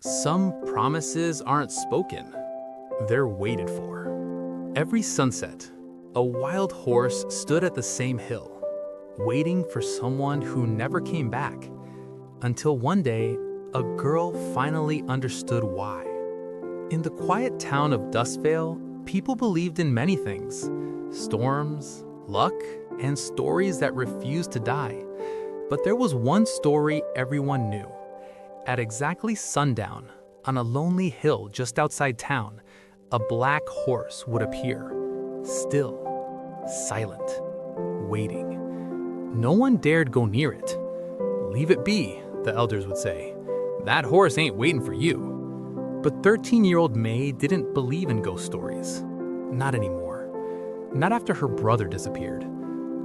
Some promises aren't spoken, they're waited for. Every sunset, a wild horse stood at the same hill, waiting for someone who never came back, until one day, a girl finally understood why. In the quiet town of Dustvale, people believed in many things: storms, luck, and stories that refused to die. But there was one story everyone knew. At exactly sundown, on a lonely hill just outside town, a black horse would appear, still, silent, waiting. No one dared go near it. "Leave it be," the elders would say. "That horse ain't waiting for you." But 13-year-old May didn't believe in ghost stories. Not anymore. Not after her brother disappeared.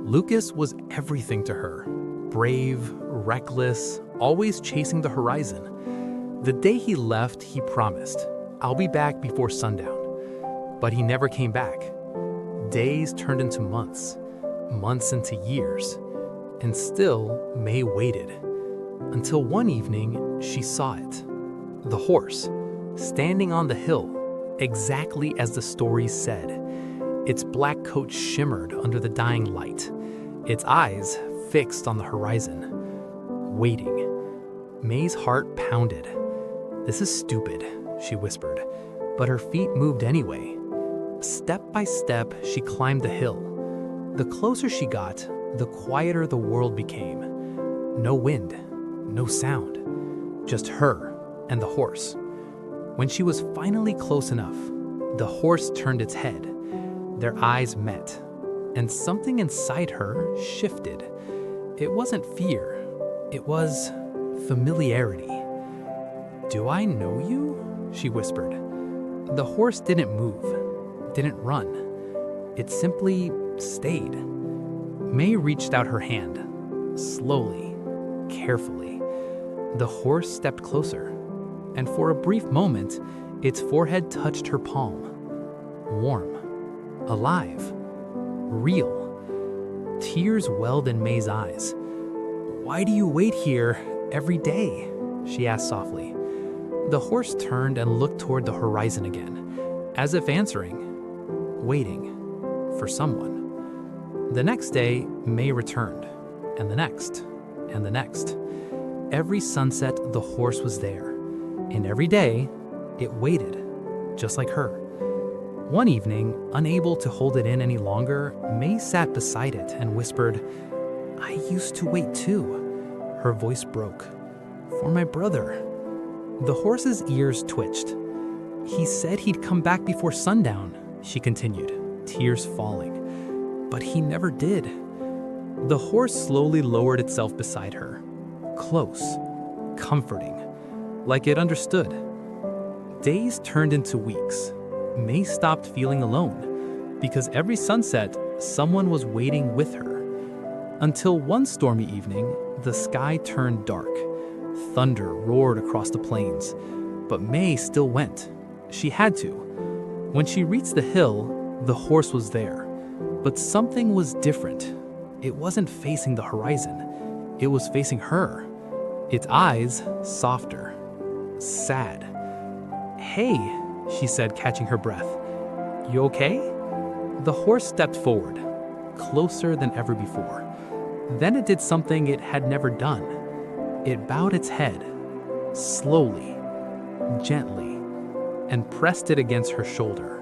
Lucas was everything to her. Brave, reckless, always chasing the horizon. The day he left, he promised, "I'll be back before sundown." But he never came back. Days turned into months, months into years, and still May waited. Until one evening, she saw it. The horse, standing on the hill, exactly as the story said. Its black coat shimmered under the dying light, its eyes fixed on the horizon, waiting. May's heart pounded. "This is stupid," she whispered, but her feet moved anyway. Step by step, she climbed the hill. The closer she got, the quieter the world became. No wind, no sound, just her and the horse. When she was finally close enough, the horse turned its head. Their eyes met, and something inside her shifted. It wasn't fear, it was familiarity. "Do I know you?" she whispered. The horse didn't move, didn't run. It simply stayed. May reached out her hand, slowly, carefully. The horse stepped closer, and for a brief moment, its forehead touched her palm. Warm, alive, real. Tears welled in May's eyes. "Why do you wait here every day?" she asked softly. The horse turned and looked toward the horizon again, as if answering, waiting for someone. The next day, May returned, and the next, and the next. Every sunset, the horse was there, and every day, it waited, just like her. One evening, unable to hold it in any longer, May sat beside it and whispered, "I used to wait too." Her voice broke. "For my brother." The horse's ears twitched. "He said he'd come back before sundown," she continued, tears falling. "But he never did." The horse slowly lowered itself beside her, close, comforting, like it understood. Days turned into weeks. May stopped feeling alone, because every sunset, someone was waiting with her. Until one stormy evening, the sky turned dark. Thunder roared across the plains, but May still went. She had to. When she reached the hill, the horse was there, but something was different. It wasn't facing the horizon. It was facing her. Its eyes softer, sad. "Hey," she said, catching her breath. "You okay?" The horse stepped forward, closer than ever before. Then it did something it had never done. It bowed its head, slowly, gently, and pressed it against her shoulder.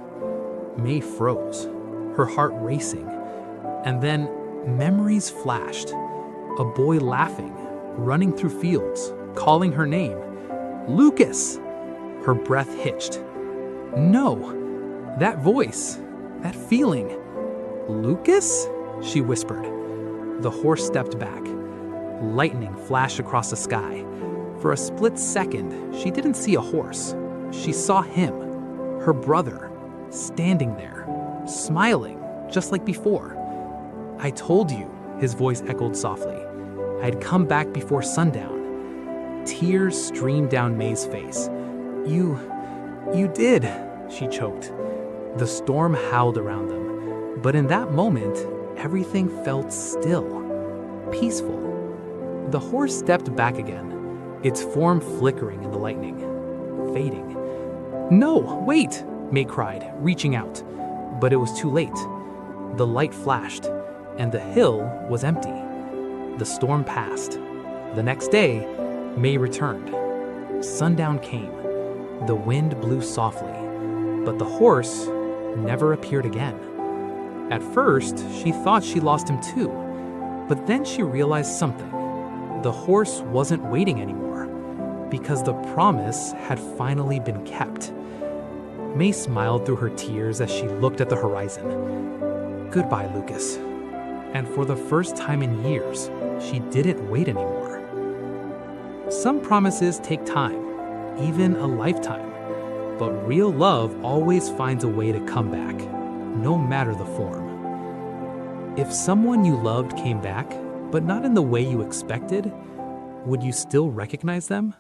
May froze, her heart racing. And then memories flashed. A boy laughing, running through fields, calling her name. "Lucas!" Her breath hitched. No, that voice, that feeling. "Lucas?" she whispered. The horse stepped back. Lightning flashed across the sky. For a split second, she didn't see a horse. She saw him, her brother, standing there, smiling, just like before. "I told you," his voice echoed softly. "I'd come back before sundown." Tears streamed down May's face. You did," she choked. The storm howled around them, but in that moment, everything felt still, peaceful. The horse stepped back again, its form flickering in the lightning. fading. "No, wait!" May cried, reaching out. But it was too late. The light flashed, and the hill was empty. The storm passed. The next day, May returned. Sundown came. The wind blew softly, but the horse never appeared again. At first, she thought she lost him too, but then she realized something. The horse wasn't waiting anymore, because the promise had finally been kept. May smiled through her tears as she looked at the horizon. Goodbye, Lucas. And for the first time in years, she didn't wait anymore. Some promises take time, even a lifetime, but real love always finds a way to come back, no matter the form. If someone you loved came back, but not in the way you expected, would you still recognize them?